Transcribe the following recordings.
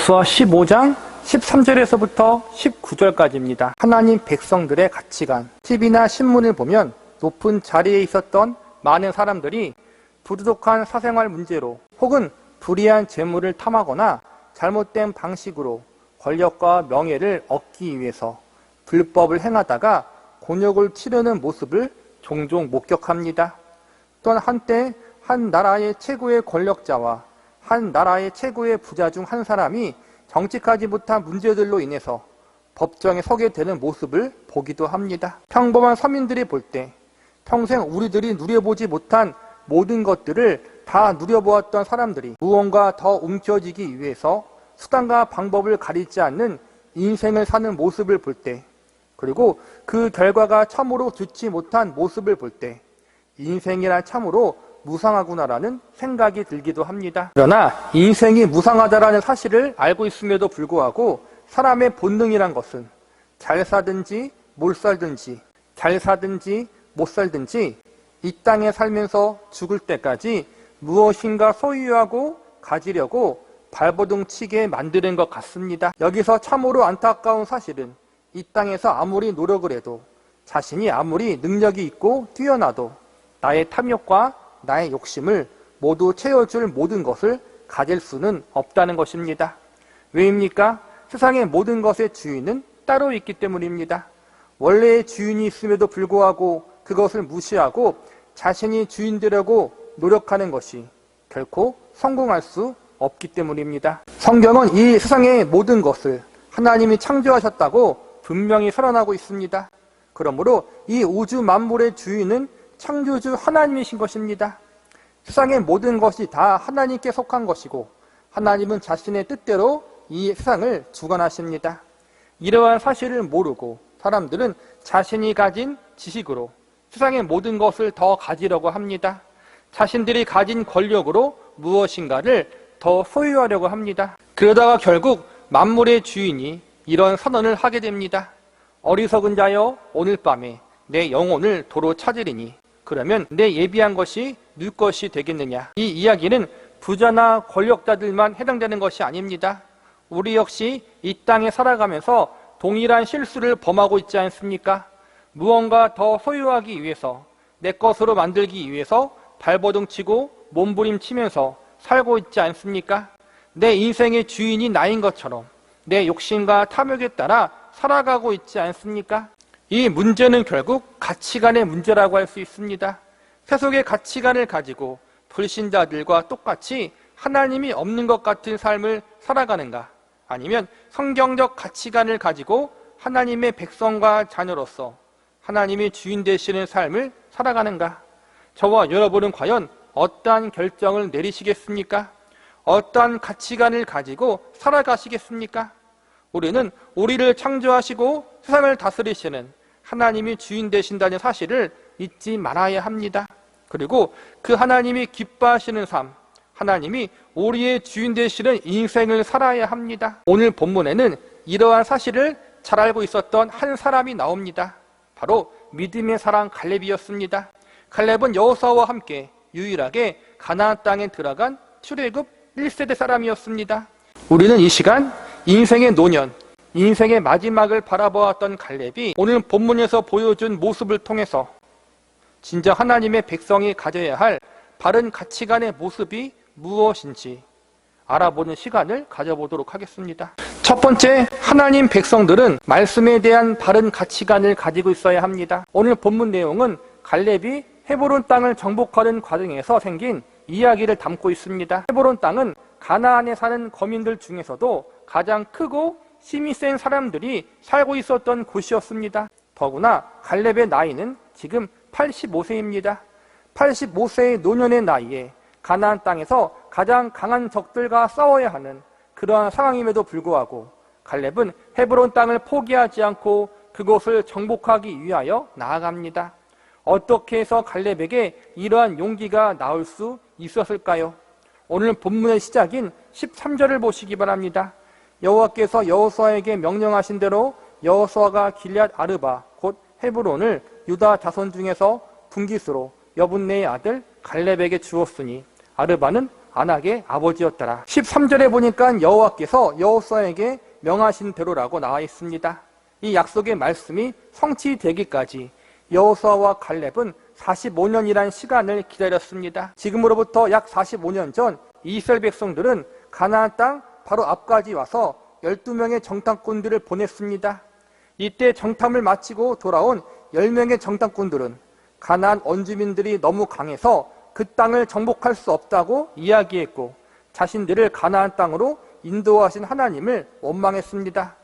여호수아 15장 13절에서부터 19절까지입니다. 하나님 백성들의 가치관. TV나 신문을 보면 높은 자리에 있었던 많은 사람들이 부도덕한 사생활 문제로 혹은 불이한 재물을 탐하거나 잘못된 방식으로 권력과 명예를 얻기 위해서 불법을 행하다가 곤욕을 치르는 모습을 종종 목격합니다. 또한 한때 한 나라의 최고의 권력자와 한 나라의 최고의 부자 중 한 사람이 정직하지 못한 문제들로 인해서 법정에 서게 되는 모습을 보기도 합니다. 평범한 서민들이 볼 때 평생 우리들이 누려보지 못한 모든 것들을 다 누려보았던 사람들이 무언가 더 움켜쥐기 위해서 수단과 방법을 가리지 않는 인생을 사는 모습을 볼 때, 그리고 그 결과가 참으로 좋지 못한 모습을 볼 때 인생이란 참으로 무상하구나라는 생각이 들기도 합니다. 그러나 인생이 무상하다라는 사실을 알고 있음에도 불구하고 사람의 본능이란 것은 잘 사든지 못 살든지, 잘 사든지 못 살든지 이 땅에 살면서 죽을 때까지 무엇인가 소유하고 가지려고 발버둥 치게 만드는 것 같습니다. 여기서 참으로 안타까운 사실은 이 땅에서 아무리 노력을 해도, 자신이 아무리 능력이 있고 뛰어나도 나의 탐욕과 나의 욕심을 모두 채워줄 모든 것을 가질 수는 없다는 것입니다. 왜입니까? 세상의 모든 것의 주인은 따로 있기 때문입니다. 원래의 주인이 있음에도 불구하고 그것을 무시하고 자신이 주인 되려고 노력하는 것이 결코 성공할 수 없기 때문입니다. 성경은 이 세상의 모든 것을 하나님이 창조하셨다고 분명히 선언하고 있습니다. 그러므로 이 우주 만물의 주인은 창조주 하나님이신 것입니다. 세상의 모든 것이 다 하나님께 속한 것이고 하나님은 자신의 뜻대로 이 세상을 주관하십니다. 이러한 사실을 모르고 사람들은 자신이 가진 지식으로 세상의 모든 것을 더 가지려고 합니다. 자신들이 가진 권력으로 무엇인가를 더 소유하려고 합니다. 그러다가 결국 만물의 주인이 이런 선언을 하게 됩니다. 어리석은 자여, 오늘 밤에 내 영혼을 도로 찾으리니 그러면 내 예비한 것이 누구 것이 되겠느냐. 이 이야기는 부자나 권력자들만 해당되는 것이 아닙니다. 우리 역시 이 땅에 살아가면서 동일한 실수를 범하고 있지 않습니까? 무언가 더 소유하기 위해서, 내 것으로 만들기 위해서 발버둥 치고 몸부림치면서 살고 있지 않습니까? 내 인생의 주인이 나인 것처럼 내 욕심과 탐욕에 따라 살아가고 있지 않습니까? 이 문제는 결국 가치관의 문제라고 할 수 있습니다. 세속의 가치관을 가지고 불신자들과 똑같이 하나님이 없는 것 같은 삶을 살아가는가, 아니면 성경적 가치관을 가지고 하나님의 백성과 자녀로서 하나님이 주인 되시는 삶을 살아가는가. 저와 여러분은 과연 어떠한 결정을 내리시겠습니까? 어떠한 가치관을 가지고 살아가시겠습니까? 우리는 우리를 창조하시고 세상을 다스리시는 하나님이 주인 되신다는 사실을 잊지 말아야 합니다. 그리고 그 하나님이 기뻐하시는 삶, 하나님이 우리의 주인 되시는 인생을 살아야 합니다. 오늘 본문에는 이러한 사실을 잘 알고 있었던 한 사람이 나옵니다. 바로 믿음의 사람 갈렙이었습니다. 갈렙은 여호수아와 함께 유일하게 가나안 땅에 들어간 출애굽 1세대 사람이었습니다. 우리는 이 시간 인생의 노년, 인생의 마지막을 바라보았던 갈렙이 오늘 본문에서 보여준 모습을 통해서 진정 하나님의 백성이 가져야 할 바른 가치관의 모습이 무엇인지 알아보는 시간을 가져보도록 하겠습니다. 첫 번째, 하나님 백성들은 말씀에 대한 바른 가치관을 가지고 있어야 합니다. 오늘 본문 내용은 갈렙이 헤브론 땅을 정복하는 과정에서 생긴 이야기를 담고 있습니다. 헤브론 땅은 가나안에 사는 거민들 중에서도 가장 크고 힘이 센 사람들이 살고 있었던 곳이었습니다. 더구나 갈렙의 나이는 지금 85세입니다. 85세의 노년의 나이에 가나안 땅에서 가장 강한 적들과 싸워야 하는 그러한 상황임에도 불구하고 갈렙은 헤브론 땅을 포기하지 않고 그곳을 정복하기 위하여 나아갑니다. 어떻게 해서 갈렙에게 이러한 용기가 나올 수 있었을까요? 오늘 본문의 시작인 13절을 보시기 바랍니다. 여호와께서 여호수아에게 명령하신 대로 여호수아가 길앗 아르바 곧 헤브론을 유다 자손 중에서 분깃으로 여분네의 아들 갈렙에게 주었으니 아르바는 안악의 아버지였더라. 13절에 보니까 여호와께서 여호수아에게 명하신 대로라고 나와 있습니다. 이 약속의 말씀이 성취되기까지 여호수아와 갈렙은 45년이란 시간을 기다렸습니다. 지금으로부터 약 45년 전 이스라엘 백성들은 가나안 땅 바로 앞까지 와서 12명의 정탐꾼들을 보냈습니다. 이때 정탐을 마치고 돌아온 10명의 정탐꾼들은 가나안 원주민들이 너무 강해서 그 땅을 정복할 수 없다고 이야기했고 자신들을 가나안 땅으로 인도하신 하나님을 원망했습니다.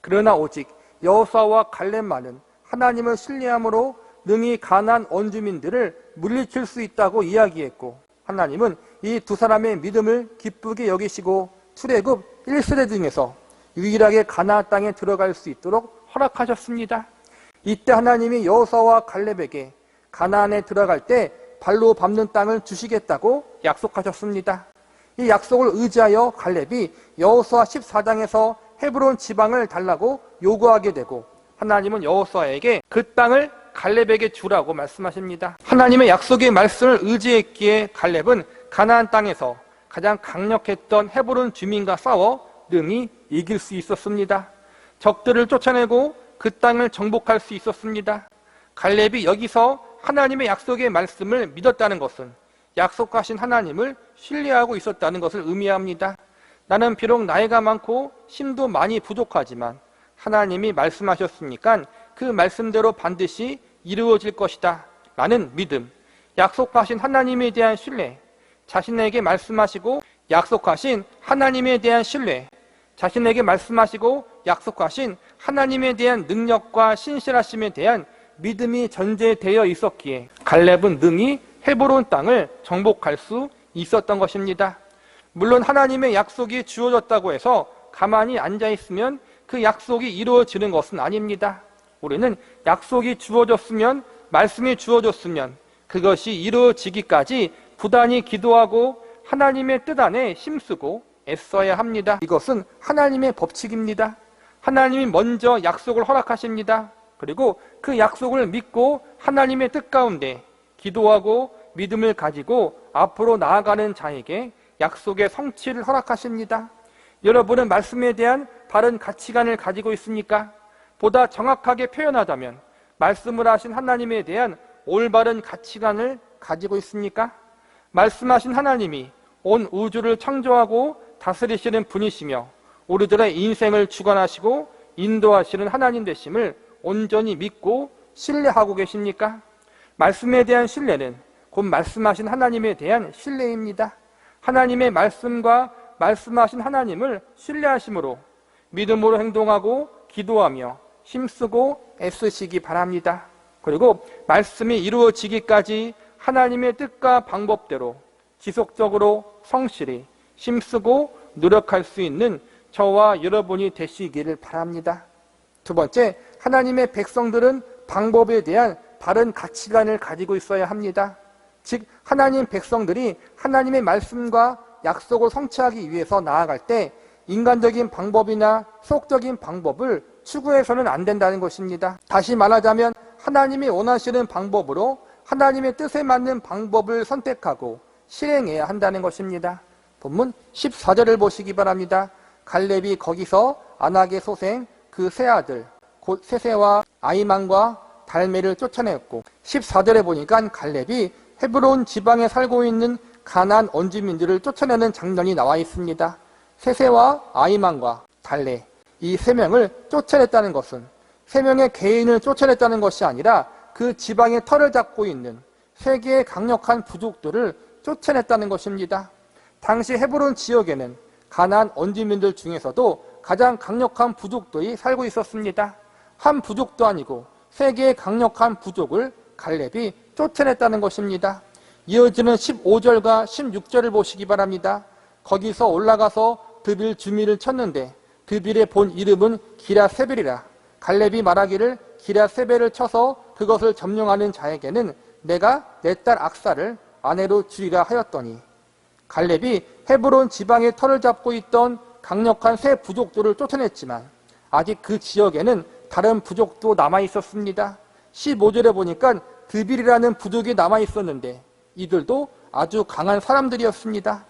그러나 오직 여호수아와 갈렙만은 하나님을 신뢰함으로 능히 가나안 원주민들을 물리칠 수 있다고 이야기했고 하나님은 이 두 사람의 믿음을 기쁘게 여기시고 출애굽 1세대 중에서 유일하게 가나안 땅에 들어갈 수 있도록 허락하셨습니다. 이때 하나님이 여호수아와 갈렙에게 가나안에 들어갈 때 발로 밟는 땅을 주시겠다고 약속하셨습니다. 이 약속을 의지하여 갈렙이 여호수아 14장에서 헤브론 지방을 달라고 요구하게 되고 하나님은 여호수아에게 그 땅을 갈렙에게 주라고 말씀하십니다. 하나님의 약속의 말씀을 의지했기에 갈렙은 가나안 땅에서 가장 강력했던 헤브론 주민과 싸워 능히 이길 수 있었습니다. 적들을 쫓아내고 그 땅을 정복할 수 있었습니다. 갈렙이 여기서 하나님의 약속의 말씀을 믿었다는 것은 약속하신 하나님을 신뢰하고 있었다는 것을 의미합니다. 나는 비록 나이가 많고 힘도 많이 부족하지만 하나님이 말씀하셨으니까 그 말씀대로 반드시 이루어질 것이다 라는 믿음, 약속하신 하나님에 대한 신뢰, 자신에게 말씀하시고 약속하신 하나님에 대한 신뢰, 자신에게 말씀하시고 약속하신 하나님에 대한 능력과 신실하심에 대한 믿음이 전제되어 있었기에 갈렙은 능히 헤브론 땅을 정복할 수 있었던 것입니다. 물론 하나님의 약속이 주어졌다고 해서 가만히 앉아있으면 그 약속이 이루어지는 것은 아닙니다. 우리는 약속이 주어졌으면, 말씀이 주어졌으면 그것이 이루어지기까지 부단히 기도하고 하나님의 뜻 안에 힘쓰고 애써야 합니다. 이것은 하나님의 법칙입니다. 하나님이 먼저 약속을 허락하십니다. 그리고 그 약속을 믿고 하나님의 뜻 가운데 기도하고 믿음을 가지고 앞으로 나아가는 자에게 약속의 성취를 허락하십니다. 여러분은 말씀에 대한 바른 가치관을 가지고 있습니까? 보다 정확하게 표현하자면 말씀을 하신 하나님에 대한 올바른 가치관을 가지고 있습니까? 말씀하신 하나님이 온 우주를 창조하고 다스리시는 분이시며 우리들의 인생을 주관하시고 인도하시는 하나님 되심을 온전히 믿고 신뢰하고 계십니까? 말씀에 대한 신뢰는 곧 말씀하신 하나님에 대한 신뢰입니다. 하나님의 말씀과 말씀하신 하나님을 신뢰하심으로 믿음으로 행동하고 기도하며 힘쓰고 애쓰시기 바랍니다. 그리고 말씀이 이루어지기까지 하나님의 뜻과 방법대로 지속적으로 성실히 힘쓰고 노력할 수 있는 저와 여러분이 되시기를 바랍니다. 두 번째, 하나님의 백성들은 방법에 대한 바른 가치관을 가지고 있어야 합니다. 즉 하나님 백성들이 하나님의 말씀과 약속을 성취하기 위해서 나아갈 때 인간적인 방법이나 속적인 방법을 추구해서는 안 된다는 것입니다. 다시 말하자면 하나님이 원하시는 방법으로 하나님의 뜻에 맞는 방법을 선택하고 실행해야 한다는 것입니다. 본문 14절을 보시기 바랍니다. 갈렙이 거기서 안악의 소생 그 세 아들 곧 세세와 아이만과 달메를 쫓아내었고 14절에 보니까 갈렙이 헤브론 지방에 살고 있는 가나안 원주민들을 쫓아내는 장면이 나와 있습니다. 세세와 아이만과 달레 이 세 명을 쫓아냈다는 것은 세 명의 개인을 쫓아냈다는 것이 아니라 그 지방의 털을 잡고 있는 세 개의 강력한 부족들을 쫓아냈다는 것입니다. 당시 헤브론 지역에는 가나안 원주민들 중에서도 가장 강력한 부족들이 살고 있었습니다. 한 부족도 아니고 세 개의 강력한 부족을 갈렙이 쫓아냈다는 것입니다. 이어지는 15절과 16절을 보시기 바랍니다. 거기서 올라가서 드빌 주민을 쳤는데 드빌의 본 이름은 기랴세벨이라. 갈렙이 말하기를 기랴세벨을 쳐서 그것을 점령하는 자에게는 내가 내 딸 악사를 아내로 주리라 하였더니 갈렙이 헤브론 지방의 털을 잡고 있던 강력한 세 부족들을 쫓아냈지만 아직 그 지역에는 다른 부족도 남아 있었습니다. 15절에 보니까 드빌이라는 부족이 남아 있었는데 이들도 아주 강한 사람들이었습니다.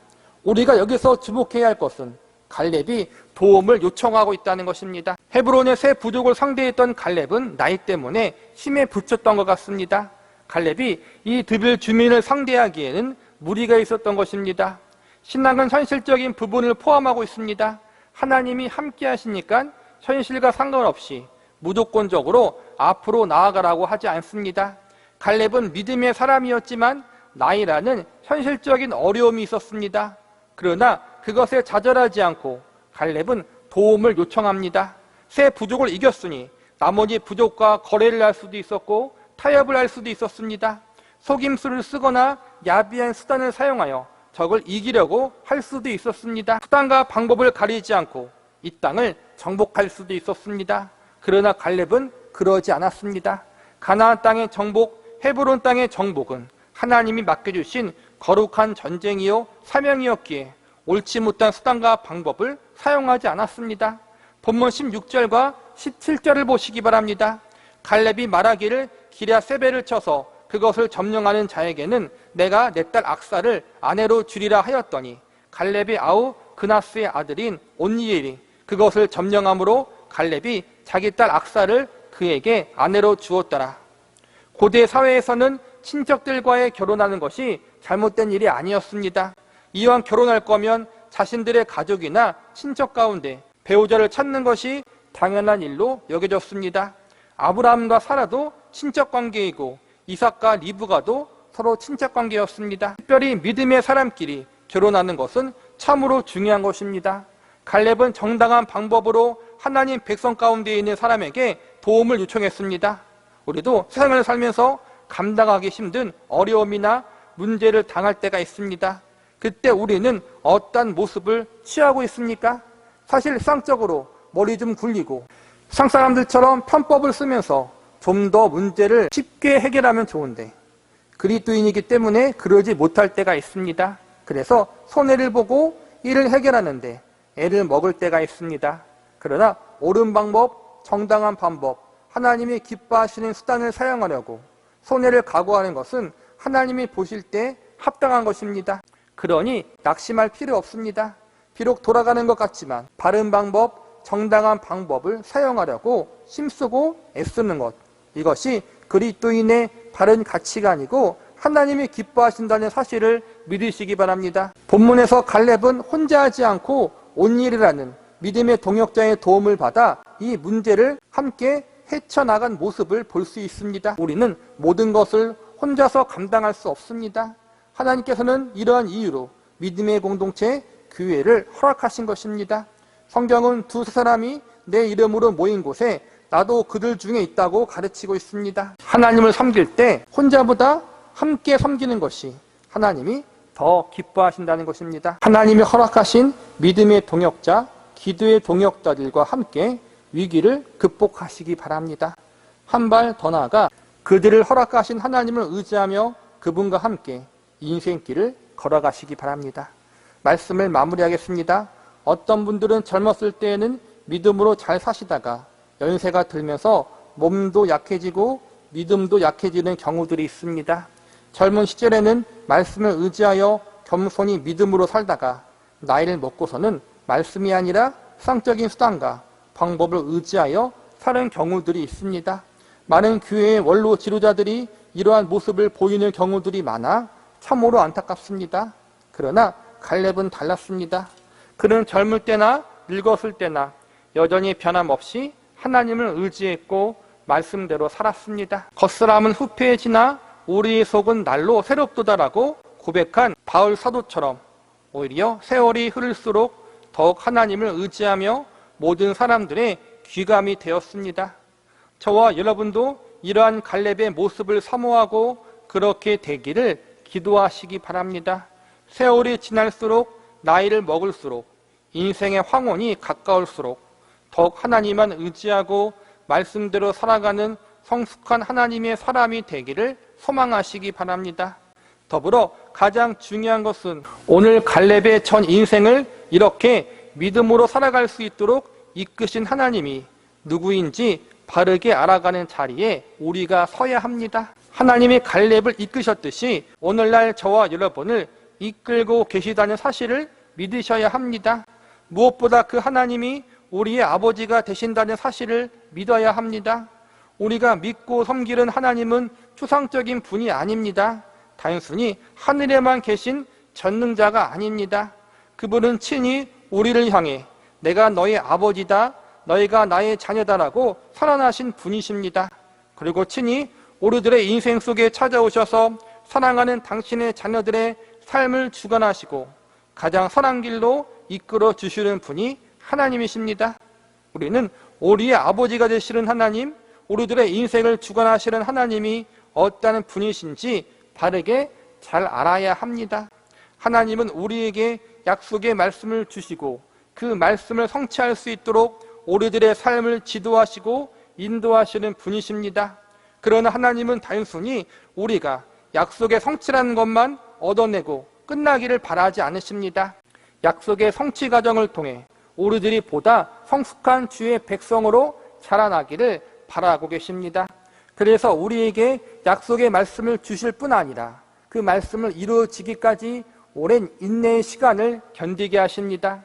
우리가 여기서 주목해야 할 것은 갈렙이 도움을 요청하고 있다는 것입니다. 헤브론의 세 부족을 상대했던 갈렙은 나이 때문에 힘에 부쳤던 것 같습니다. 갈렙이 이 드빌 주민을 상대하기에는 무리가 있었던 것입니다. 신앙은 현실적인 부분을 포함하고 있습니다. 하나님이 함께 하시니까 현실과 상관없이 무조건적으로 앞으로 나아가라고 하지 않습니다. 갈렙은 믿음의 사람이었지만 나이라는 현실적인 어려움이 있었습니다. 그러나 그것에 좌절하지 않고 갈렙은 도움을 요청합니다. 세 부족을 이겼으니 나머지 부족과 거래를 할 수도 있었고 타협을 할 수도 있었습니다. 속임수를 쓰거나 야비한 수단을 사용하여 적을 이기려고 할 수도 있었습니다. 수단과 방법을 가리지 않고 이 땅을 정복할 수도 있었습니다. 그러나 갈렙은 그러지 않았습니다. 가나안 땅의 정복, 헤브론 땅의 정복은 하나님이 맡겨주신 거룩한 전쟁이요 사명이었기에 옳지 못한 수단과 방법을 사용하지 않았습니다. 본문 16절과 17절을 보시기 바랍니다. 갈렙이 말하기를 기랴세벨을 쳐서 그것을 점령하는 자에게는 내가 내 딸 악사를 아내로 주리라 하였더니 갈렙의 아우 그나스의 아들인 온니엘이 그것을 점령함으로 갈렙이 자기 딸 악사를 그에게 아내로 주었더라. 고대 사회에서는 친척들과의 결혼하는 것이 잘못된 일이 아니었습니다. 이왕 결혼할 거면 자신들의 가족이나 친척 가운데 배우자를 찾는 것이 당연한 일로 여겨졌습니다. 아브라함과 사라도 친척 관계이고 이삭과 리브가도 서로 친척 관계였습니다. 특별히 믿음의 사람끼리 결혼하는 것은 참으로 중요한 것입니다. 갈렙은 정당한 방법으로 하나님 백성 가운데 있는 사람에게 도움을 요청했습니다. 우리도 세상을 살면서 감당하기 힘든 어려움이나 문제를 당할 때가 있습니다. 그때 우리는 어떤 모습을 취하고 있습니까? 사실 쌍적으로 머리 좀 굴리고 상사람들처럼 편법을 쓰면서 좀 더 문제를 쉽게 해결하면 좋은데 그리스도인이기 때문에 그러지 못할 때가 있습니다. 그래서 손해를 보고 일을 해결하는데 애를 먹을 때가 있습니다. 그러나 옳은 방법, 정당한 방법, 하나님이 기뻐하시는 수단을 사용하려고 손해를 각오하는 것은 하나님이 보실 때 합당한 것입니다. 그러니 낙심할 필요 없습니다. 비록 돌아가는 것 같지만 바른 방법, 정당한 방법을 사용하려고 힘쓰고 애쓰는 것, 이것이 그리스도인의 바른 가치관이고 하나님이 기뻐하신다는 사실을 믿으시기 바랍니다. 본문에서 갈렙은 혼자 하지 않고 온일이라는 믿음의 동역자의 도움을 받아 이 문제를 함께 헤쳐나간 모습을 볼 수 있습니다. 우리는 모든 것을 혼자서 감당할 수 없습니다. 하나님께서는 이러한 이유로 믿음의 공동체, 교회를 허락하신 것입니다. 성경은 두세 사람이 내 이름으로 모인 곳에 나도 그들 중에 있다고 가르치고 있습니다. 하나님을 섬길 때 혼자보다 함께 섬기는 것이 하나님이 더 기뻐하신다는 것입니다. 하나님이 허락하신 믿음의 동역자, 기도의 동역자들과 함께 위기를 극복하시기 바랍니다. 한 발 더 나아가 그들을 허락하신 하나님을 의지하며 그분과 함께 인생길을 걸어가시기 바랍니다. 말씀을 마무리하겠습니다. 어떤 분들은 젊었을 때에는 믿음으로 잘 사시다가 연세가 들면서 몸도 약해지고 믿음도 약해지는 경우들이 있습니다. 젊은 시절에는 말씀을 의지하여 겸손히 믿음으로 살다가 나이를 먹고서는 말씀이 아니라 세상적인 수단과 방법을 의지하여 사는 경우들이 있습니다. 많은 교회의 원로 지도자들이 이러한 모습을 보이는 경우들이 많아 참으로 안타깝습니다. 그러나 갈렙은 달랐습니다. 그는 젊을 때나 늙었을 때나 여전히 변함없이 하나님을 의지했고 말씀대로 살았습니다. 겉사람은 후패해지나 우리의 속은 날로 새롭도다라고 고백한 바울 사도처럼 오히려 세월이 흐를수록 더욱 하나님을 의지하며 모든 사람들의 귀감이 되었습니다. 저와 여러분도 이러한 갈렙의 모습을 사모하고 그렇게 되기를 기도하시기 바랍니다. 세월이 지날수록 나이를 먹을수록 인생의 황혼이 가까울수록 더욱 하나님만 의지하고 말씀대로 살아가는 성숙한 하나님의 사람이 되기를 소망하시기 바랍니다. 더불어 가장 중요한 것은 오늘 갈렙의 전 인생을 이렇게 믿음으로 살아갈 수 있도록 이끄신 하나님이 누구인지 바르게 알아가는 자리에 우리가 서야 합니다. 하나님이 갈렙을 이끄셨듯이 오늘날 저와 여러분을 이끌고 계시다는 사실을 믿으셔야 합니다. 무엇보다 그 하나님이 우리의 아버지가 되신다는 사실을 믿어야 합니다. 우리가 믿고 섬기는 하나님은 추상적인 분이 아닙니다. 단순히 하늘에만 계신 전능자가 아닙니다. 그분은 친히 우리를 향해 내가 너의 아버지다, 너희가 나의 자녀다라고 선언하신 분이십니다. 그리고 친히 우리들의 인생 속에 찾아오셔서 사랑하는 당신의 자녀들의 삶을 주관하시고 가장 선한 길로 이끌어 주시는 분이 하나님이십니다. 우리는 우리의 아버지가 되시는 하나님, 우리들의 인생을 주관하시는 하나님이 어떠한 분이신지 바르게 잘 알아야 합니다. 하나님은 우리에게 약속의 말씀을 주시고 그 말씀을 성취할 수 있도록 우리들의 삶을 지도하시고 인도하시는 분이십니다. 그러나 하나님은 단순히 우리가 약속의 성취라는 것만 얻어내고 끝나기를 바라지 않으십니다. 약속의 성취 과정을 통해 우리들이 보다 성숙한 주의 백성으로 자라나기를 바라고 계십니다. 그래서 우리에게 약속의 말씀을 주실 뿐 아니라 그 말씀을 이루어지기까지 오랜 인내의 시간을 견디게 하십니다.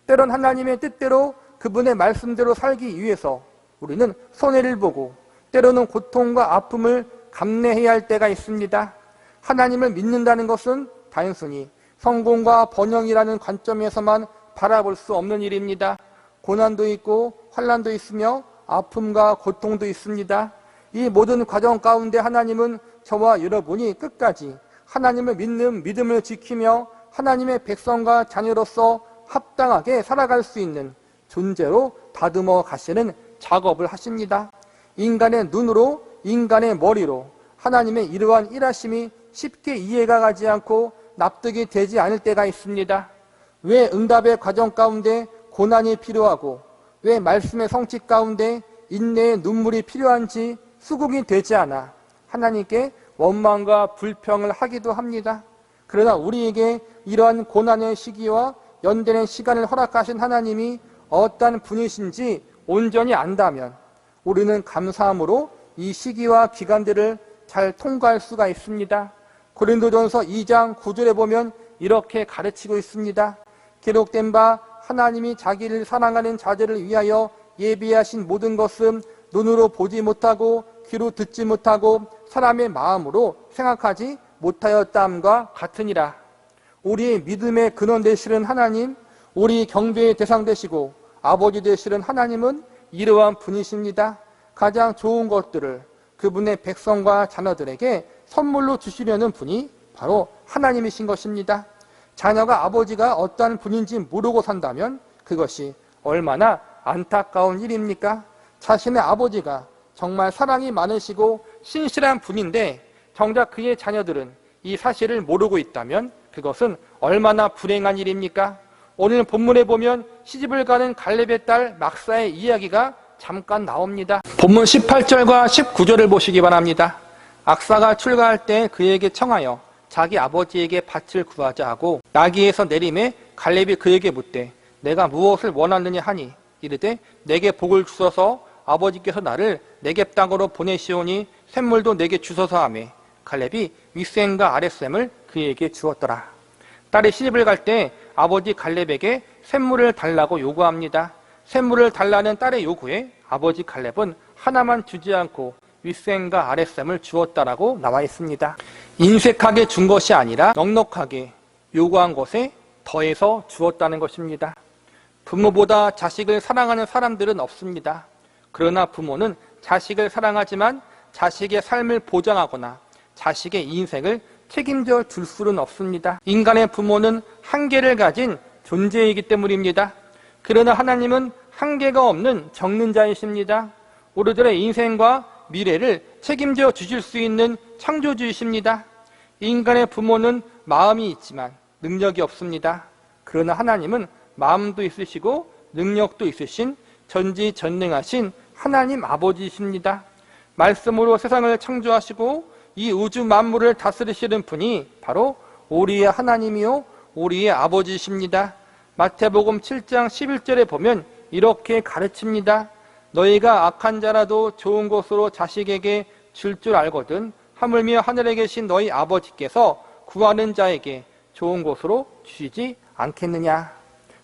때론 하나님의 뜻대로 그분의 말씀대로 살기 위해서 우리는 손해를 보고 때로는 고통과 아픔을 감내해야 할 때가 있습니다. 하나님을 믿는다는 것은 단순히 성공과 번영이라는 관점에서만 바라볼 수 없는 일입니다. 고난도 있고 환난도 있으며 아픔과 고통도 있습니다. 이 모든 과정 가운데 하나님은 저와 여러분이 끝까지 하나님을 믿는 믿음을 지키며 하나님의 백성과 자녀로서 합당하게 살아갈 수 있는 존재로 다듬어 가시는 작업을 하십니다. 인간의 눈으로, 인간의 머리로 하나님의 이러한 일하심이 쉽게 이해가 가지 않고 납득이 되지 않을 때가 있습니다. 왜 응답의 과정 가운데 고난이 필요하고 왜 말씀의 성취 가운데 인내의 눈물이 필요한지 수긍이 되지 않아 하나님께 원망과 불평을 하기도 합니다. 그러나 우리에게 이러한 고난의 시기와 연대는 시간을 허락하신 하나님이 어떠한 분이신지 온전히 안다면 우리는 감사함으로 이 시기와 기간들을 잘 통과할 수가 있습니다. 고린도전서 2장 9절에 보면 이렇게 가르치고 있습니다. 기록된 바 하나님이 자기를 사랑하는 자들을 위하여 예비하신 모든 것은 눈으로 보지 못하고 귀로 듣지 못하고 사람의 마음으로 생각하지 못하였다함과 같으니라. 우리의 믿음의 근원 되시는 하나님, 우리 경배의 대상 되시고 아버지 되시는 하나님은 이러한 분이십니다. 가장 좋은 것들을 그분의 백성과 자녀들에게 선물로 주시려는 분이 바로 하나님이신 것입니다. 자녀가 아버지가 어떠한 분인지 모르고 산다면 그것이 얼마나 안타까운 일입니까? 자신의 아버지가 정말 사랑이 많으시고 신실한 분인데 정작 그의 자녀들은 이 사실을 모르고 있다면 그것은 얼마나 불행한 일입니까? 오늘 본문에 보면 시집을 가는 갈렙의 딸 막사의 이야기가 잠깐 나옵니다. 본문 18절과 19절을 보시기 바랍니다. 악사가 출가할 때 그에게 청하여 자기 아버지에게 밭을 구하자 하고 나귀에서 내림에 갈렙이 그에게 묻되 내가 무엇을 원하느냐 하니 이르되 내게 복을 주소서 아버지께서 나를 네겝 땅으로 보내시오니 샘물도 내게 주소서 하매 갈렙이 윗샘과 아랫샘을 그에게 주었더라. 딸이 시집을 갈 때 아버지 갈렙에게 샘물을 달라고 요구합니다. 샘물을 달라는 딸의 요구에 아버지 갈렙은 하나만 주지 않고 윗샘과 아랫샘을 주었다라고 나와 있습니다. 인색하게 준 것이 아니라 넉넉하게 요구한 것에 더해서 주었다는 것입니다. 부모보다 자식을 사랑하는 사람들은 없습니다. 그러나 부모는 자식을 사랑하지만 자식의 삶을 보장하거나 자식의 인생을 책임져 줄 수는 없습니다. 인간의 부모는 한계를 가진 존재이기 때문입니다. 그러나 하나님은 한계가 없는 정능자이십니다. 우리들의 인생과 미래를 책임져 주실 수 있는 창조주이십니다. 인간의 부모는 마음이 있지만 능력이 없습니다. 그러나 하나님은 마음도 있으시고 능력도 있으신 전지전능하신 하나님 아버지이십니다. 말씀으로 세상을 창조하시고 이 우주 만물을 다스리시는 분이 바로 우리의 하나님이요 우리의 아버지이십니다. 마태복음 7장 11절에 보면 이렇게 가르칩니다. 너희가 악한 자라도 좋은 것으로 자식에게 줄 줄 알거든 하물며 하늘에 계신 너희 아버지께서 구하는 자에게 좋은 것으로 주시지 않겠느냐?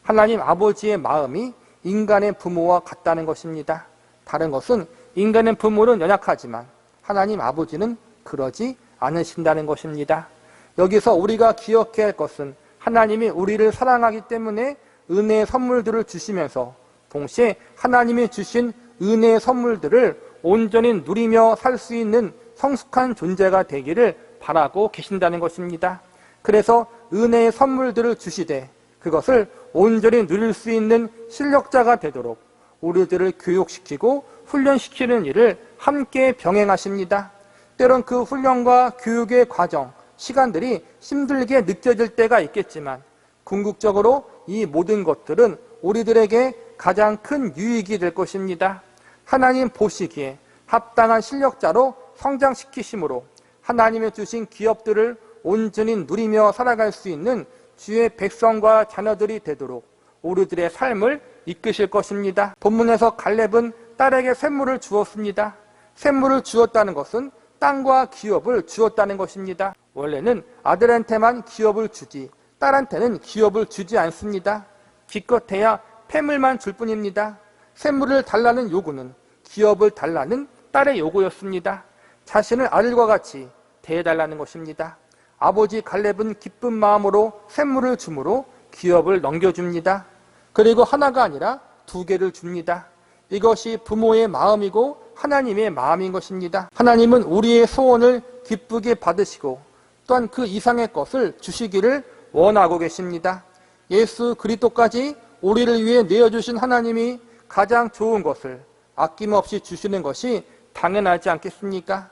하나님 아버지의 마음이 인간의 부모와 같다는 것입니다. 다른 것은 인간의 부모는 연약하지만 하나님 아버지는 그러지 않으신다는 것입니다. 여기서 우리가 기억해야 할 것은 하나님이 우리를 사랑하기 때문에 은혜의 선물들을 주시면서 동시에 하나님이 주신 은혜의 선물들을 온전히 누리며 살 수 있는 성숙한 존재가 되기를 바라고 계신다는 것입니다. 그래서 은혜의 선물들을 주시되 그것을 온전히 누릴 수 있는 실력자가 되도록 우리들을 교육시키고 훈련시키는 일을 함께 병행하십니다. 때론 그 훈련과 교육의 과정, 시간들이 힘들게 느껴질 때가 있겠지만 궁극적으로 이 모든 것들은 우리들에게 가장 큰 유익이 될 것입니다. 하나님 보시기에 합당한 실력자로 성장시키심으로 하나님의 주신 기업들을 온전히 누리며 살아갈 수 있는 주의 백성과 자녀들이 되도록 우리들의 삶을 이끄실 것입니다. 본문에서 갈렙은 딸에게 샘물을 주었습니다. 샘물을 주었다는 것은 땅과 기업을 주었다는 것입니다. 원래는 아들한테만 기업을 주지 딸한테는 기업을 주지 않습니다. 기껏해야 폐물만 줄 뿐입니다. 샘물을 달라는 요구는 기업을 달라는 딸의 요구였습니다. 자신을 아들과 같이 대해달라는 것입니다. 아버지 갈렙은 기쁜 마음으로 샘물을 주므로 기업을 넘겨줍니다. 그리고 하나가 아니라 2개를 줍니다. 이것이 부모의 마음이고 하나님의 마음인 것입니다. 하나님은 우리의 소원을 기쁘게 받으시고 또한 그 이상의 것을 주시기를 원하고 계십니다. 예수 그리스도까지 우리를 위해 내어주신 하나님이 가장 좋은 것을 아낌없이 주시는 것이 당연하지 않겠습니까?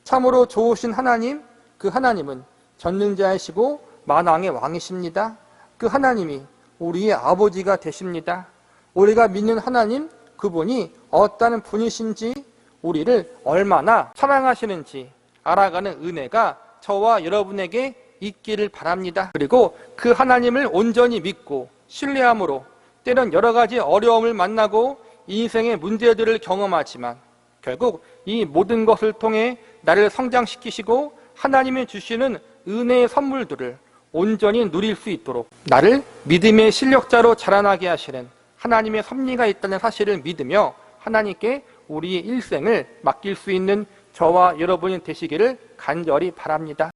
참으로 좋으신 하나님, 그 하나님은 전능자이시고 만왕의 왕이십니다. 그 하나님이 우리의 아버지가 되십니다. 우리가 믿는 하나님, 그분이 어떤 분이신지 우리를 얼마나 사랑하시는지 알아가는 은혜가 저와 여러분에게 있기를 바랍니다. 그리고 그 하나님을 온전히 믿고 신뢰함으로 때론 여러 가지 어려움을 만나고 인생의 문제들을 경험하지만 결국 이 모든 것을 통해 나를 성장시키시고 하나님이 주시는 은혜의 선물들을 온전히 누릴 수 있도록 나를 믿음의 실력자로 자라나게 하시는 하나님의 섭리가 있다는 사실을 믿으며 하나님께 우리의 일생을 맡길 수 있는 저와 여러분이 되시기를 간절히 바랍니다.